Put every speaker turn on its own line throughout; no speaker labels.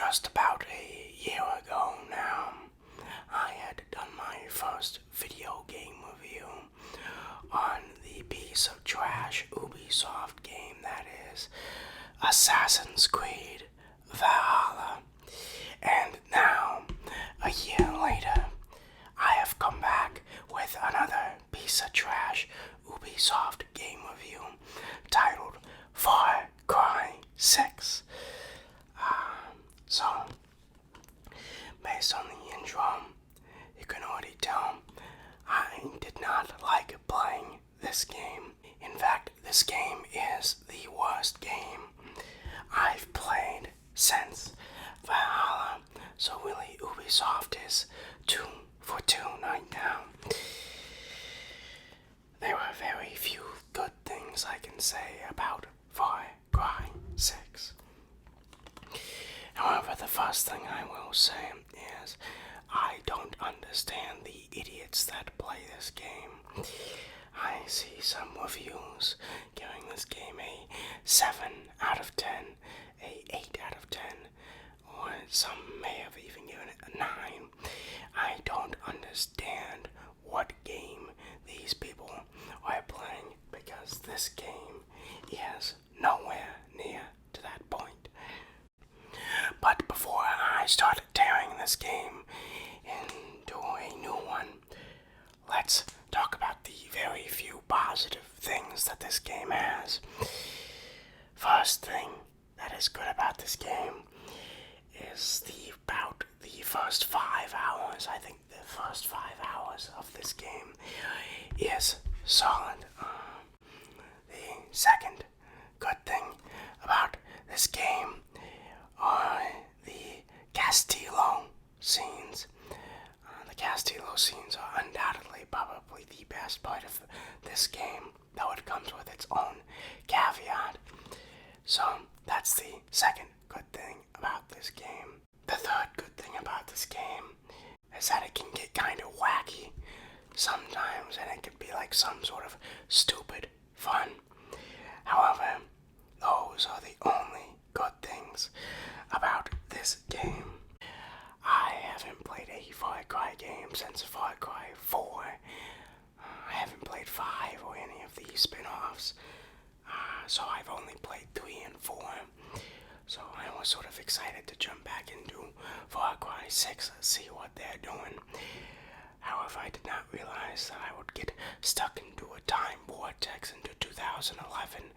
Just about a year ago now, I had done my first video game review on the piece of trash Ubisoft game that is Assassins Creed Valhalla. And now, a year later, I have come back with another piece of trash Ubisoft game review titled Farcry 6. So, based on the intro, you can already tell I did not like playing this game. In fact, this game is the worst game I've played since Valhalla. So really, Ubisoft is 2 for 2 right now. There are very few good things I can say about Far Cry 6. However, the first thing I will say is I don't understand the idiots that play this game. I see some reviews giving this game a 7 out of 10, a 8 out of 10, or some may have even given it a 9. I don't understand what game these people are playing because this game is nowhere near to that point. But before I start tearing this game into a new one, let's talk about the very few positive things that this game has. First thing that is good about this game is about the first 5 hours. I think the first 5 hours of this game is solid. The second good thing about this game are the Castillo scenes. The Castillo scenes are undoubtedly probably the best part of this game, though it comes with its own caveat. So that's the second good thing about this game. The third good thing about this game is that it can get kind of wacky sometimes, and it can be like some sort of stupid fun. However, those are the only good things about this game. I haven't played a Far Cry game since Far Cry 4. I haven't played 5 or any of the spin-offs, so I've only played 3 and 4. So I was sort of excited to jump back into Far Cry 6 and see what they're doing. However, I did not realize that I would get stuck into a time vortex into 2011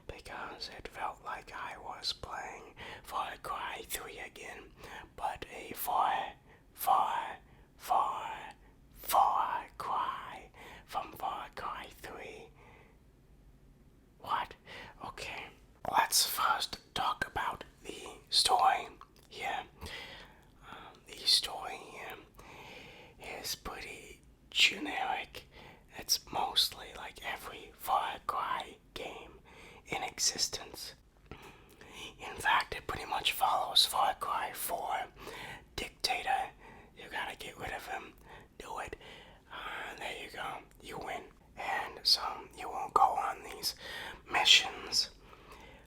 because it felt like I was playing Far Cry 3 again, but a far cry from Far Cry 3. What? Okay, let's first talk about the story here. The story here is pretty generic. It's mostly like every Far Cry game in existence. In fact, it pretty much follows Far Cry 4. Dictator, you gotta get rid of him. Do it. There you go. You win. And so you will go on these missions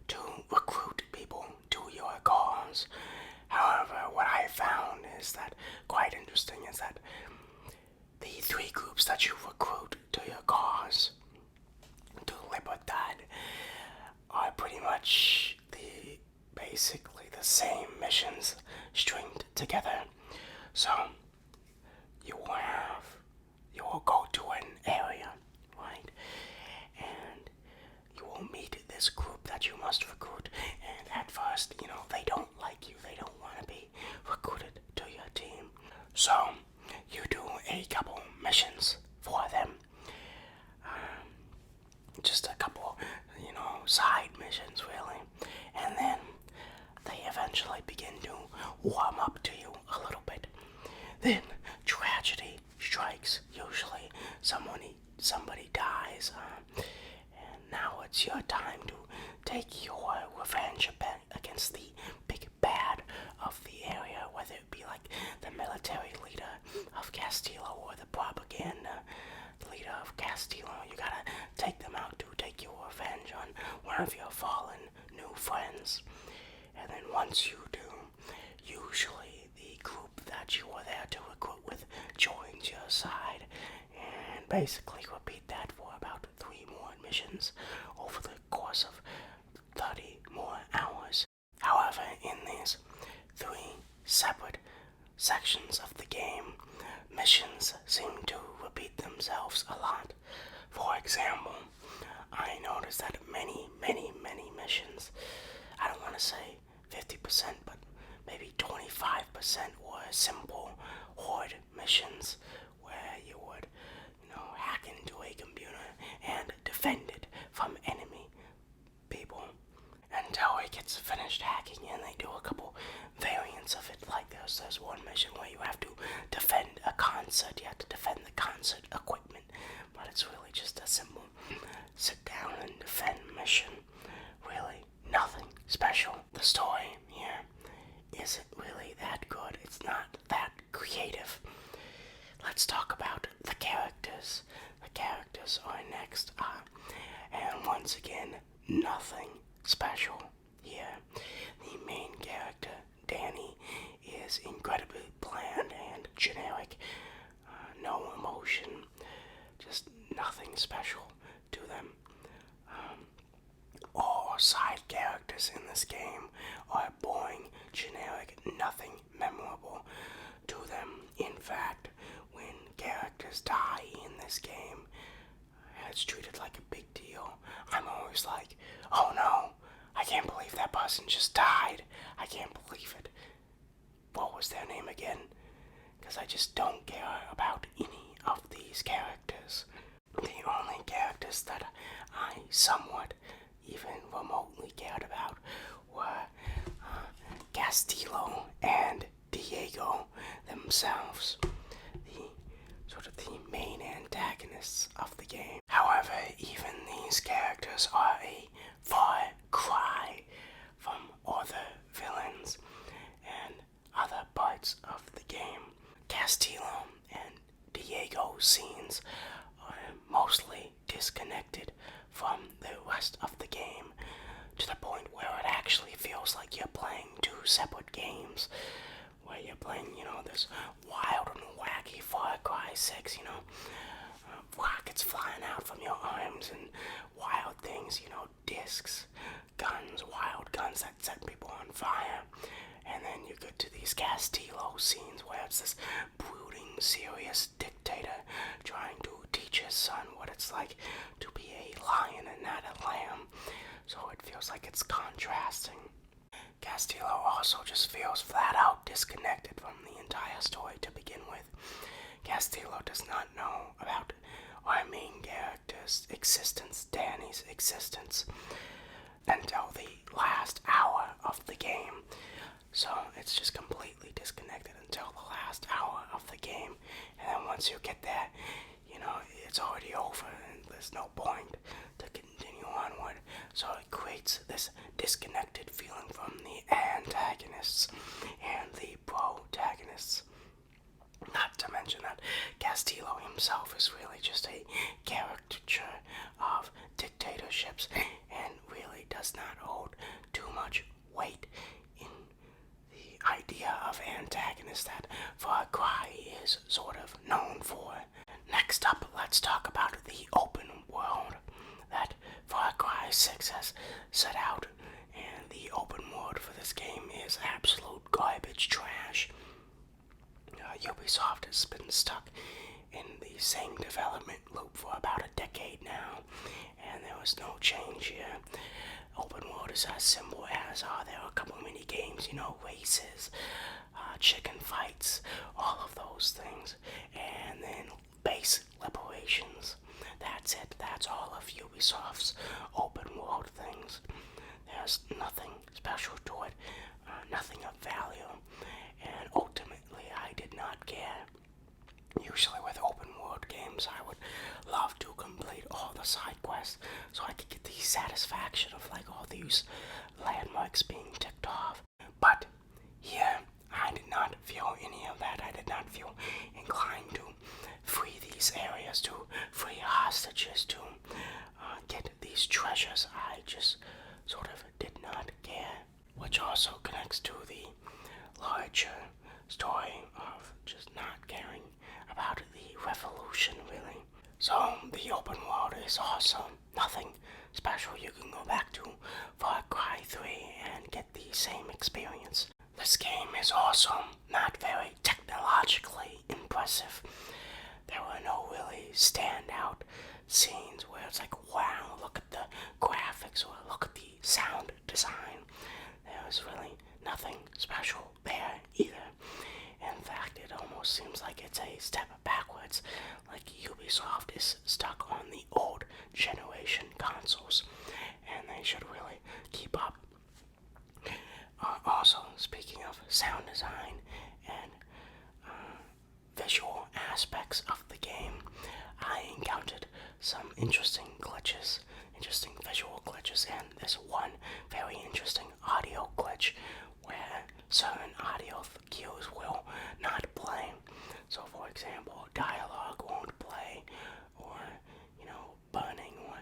to recruit people to your cause. However, what I found is that quite interesting is that the 3 groups that you recruit to your cause, to Libertad, are pretty much basically the same missions stringed together. So you will go to an area, right? And you will meet this group that you must recruit. And at first, they don't like you. They don't want to be recruited to your team. So you do a couple missions for them. Just a couple, side missions, really. And then they eventually begin to warm up to you a little bit. Then tragedy strikes. Usually somebody dies, and now it's your time to take your revenge against the big bad of the area, whether it be like the military leader of Castillo or the propaganda leader of Castillo. You gotta take them out to take your revenge on one of your fallen new friends. And then once you do, basically repeat that for about 3 more missions over the course of 30 more hours. However, in these 3 separate sections of the game, missions seem to repeat themselves a lot. For example, I noticed that many missions, I don't want to say 50%, but maybe 25% were simple horde missions where you would, hack into a computer and defend it from enemy people until it gets finished hacking, and they do a couple variants of it. Like there's one mission where you have to defend a concert, you have to defend the concert equipment, but it's really just a simple sit down and defend mission. Really nothing special. The story here isn't really that good. It's not that creative. Let's talk about the characters. The characters are next. And once again, nothing special here. The main character, Danny, is incredibly bland and generic. No emotion, just nothing special to them. All side characters in this game are boring, generic, nothing memorable to them. In fact, when characters die in this game, it's treated like a big deal. I'm always like, oh no, I can't believe that person just died. I can't believe it. What was their name again? Because I just don't care about any of these characters. The only characters that I somewhat even remotely cared about were Castillo and Diego themselves, the main antagonists of the game. However, even these characters are a far cry from other villains and other parts of the game. Castillo and Diego scenes are mostly disconnected from the rest of the game, to the point where it actually feels like you're playing 2 separate games, where you're playing, this wild and wacky Far Cry 6, rockets flying out from your arms and wild things, discs, guns, wild guns that set people on fire. And then you get to these Castillo scenes where it's this brooding, serious dictator trying to teach his son what it's like to be a lion and not a lamb. So it feels like it's contrasting. Castillo also just feels flat out disconnected from the entire story to begin with. Castillo does not know about our main character's existence, Danny's existence, until the last hour of the game. So it's just completely disconnected until the last hour of the game. And then once you get there, it's already over and there's no point to continue onward. So it creates this disconnected feeling from the antagonists and the protagonists. Not to mention that Castillo himself is really just a caricature of dictatorships and really does not hold too much weight in the idea of antagonists that Far Cry is sort of known for. Next up, let's talk about the open world that Far Cry 6 has set out, and the open world for this game is absolute garbage trash. Ubisoft has been stuck in the same development loop for about a decade now, and there was no change here. Open world is as simple as there are a couple mini games, races, chicken fights, all of those things, and then base liberations. That's it. That's all of Ubisoft's open world things. There's nothing special to it, nothing of value, and ultimately I did not care. Usually with open world games I would love to complete all the side quests so I could get the satisfaction of all these landmarks being ticked off. But here I did not feel any of that. I did not feel inclined to free these areas, to free hostages, to get these treasures. I just sort of did not care. Which also connects to the larger story of just not caring about the revolution, really. So the open world is awesome. Nothing special. You can go back to Far Cry 3 and get the same experience. This game is awesome, not very technologically impressive. There were no really standout scenes where it's like, wow, look at the graphics or look at the sound design. There was really nothing special there either. In fact, it almost seems like it's a step backwards, like Ubisoft is stuck on the old generation consoles, and they should really keep up. Also, speaking of sound design and visual aspects of the game, I encountered some interesting visual glitches, and there's one very interesting audio glitch where certain audio cues will not play. So, for example, dialogue won't play, or, burning or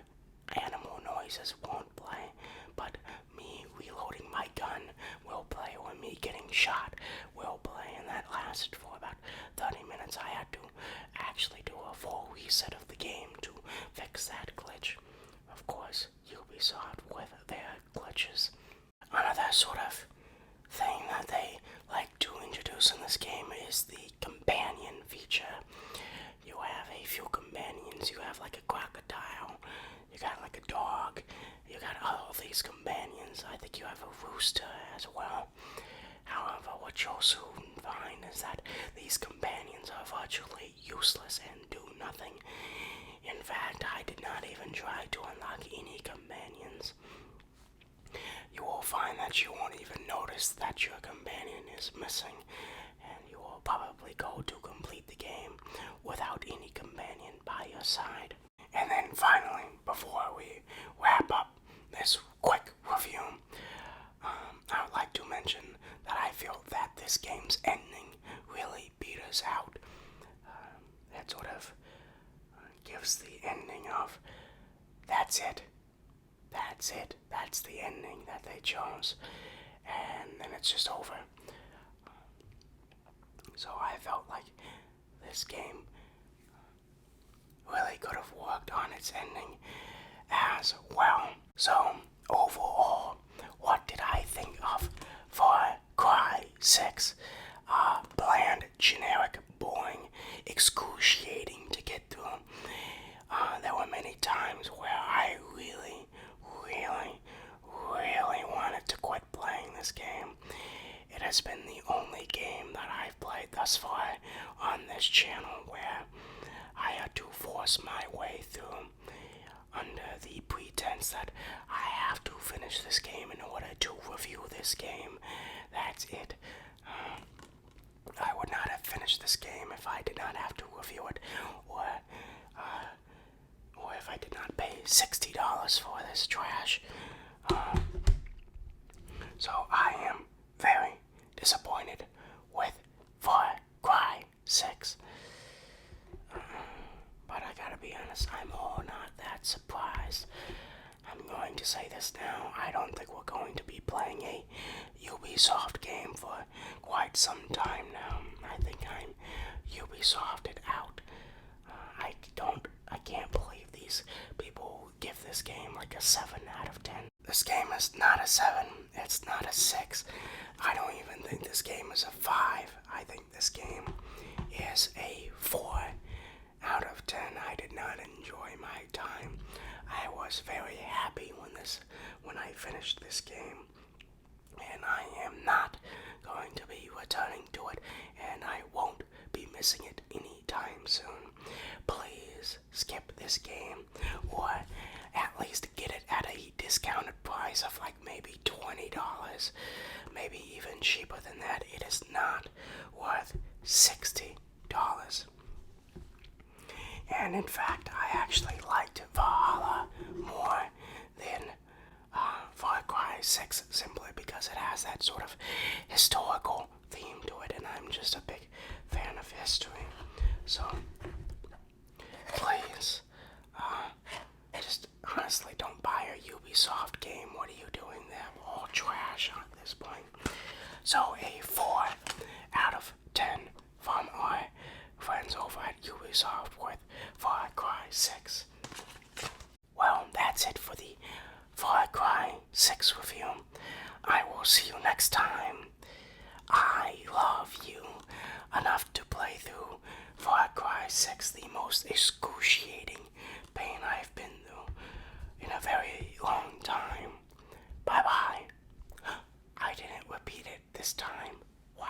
animal noises won't play, but me reloading my gun will play, or me getting shot will play, and that lasted for about 30 minutes. I had to actually do a full reset of the game to fix that glitch. Of course, Ubisoft with their glitches. Another sort of thing that they like to introduce in this game is the companion feature. You have a few companions. You have like a crocodile, you got like a dog, you got all these companions. I think you have a rooster as well. However, what you'll soon find is that these companions are virtually useless and do nothing. In fact, I did not even try to unlock any companions. You will find that you won't even notice that your companion is missing, and you will probably go to complete the game without any companion by your side. And then finally, before we wrap up this quick review, I would like to mention that I feel that this game's ending really beat us out. It sort of gives the ending of, that's it, that's the ending that they chose, and then it's just over. So I felt like this game really could have worked on its ending as well. So overall, what did I think of Far Cry 6? Bland, generic, boring, excruciating to get through. There were many times where I really wanted to quit playing this game. It has been the only game that I've played thus far on this channel where I had to force my way through under the pretense that I have to finish this game in order to review this game. That's it. I would not have finished this game if I did not have to review it, or if I did not pay $60 for this trash. So I am very disappointed with Far Cry 6. But I gotta be honest, I'm all not that surprised. I'm going to say this now, I don't think we're going to be playing a Ubisoft game for quite some time now. I think I'm Ubisofted out. I can't believe these people give this game like a 7 out of 10. This game is not a 7, it's not a 6. I don't even think this game is a 5. I think this game is a 4 out of 10. I did not enjoy my time. I was very happy when I finished this game, and I am not going to be returning to it, and I won't be missing it anytime soon. Please skip this game, or at least get it at a discounted price of like maybe $20, maybe even cheaper than that. It is not worth $60. And in fact, I actually liked Valhalla more than Far Cry 6, simply because it has that sort of historical theme to it, and I'm just a big fan of history. So, please, just honestly don't buy a Ubisoft game. What are you doing there? All trash at this point. So, a 4 out of 10 from our friends over at Ubisoft with Far Cry 6. Well, that's it for the Far Cry 6 review. I will see you next time. I love you enough to play through Far Cry 6, the most excruciating pain I've been through in a very long time. Bye bye. I didn't repeat it this time. Wow.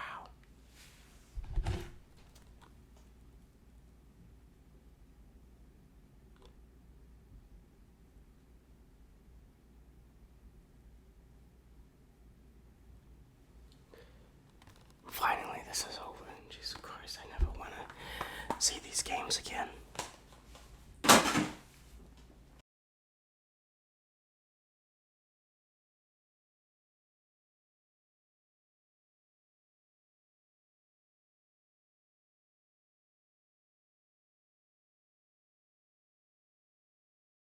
Finally, this is over. Jesus Christ, I never want to see these games again.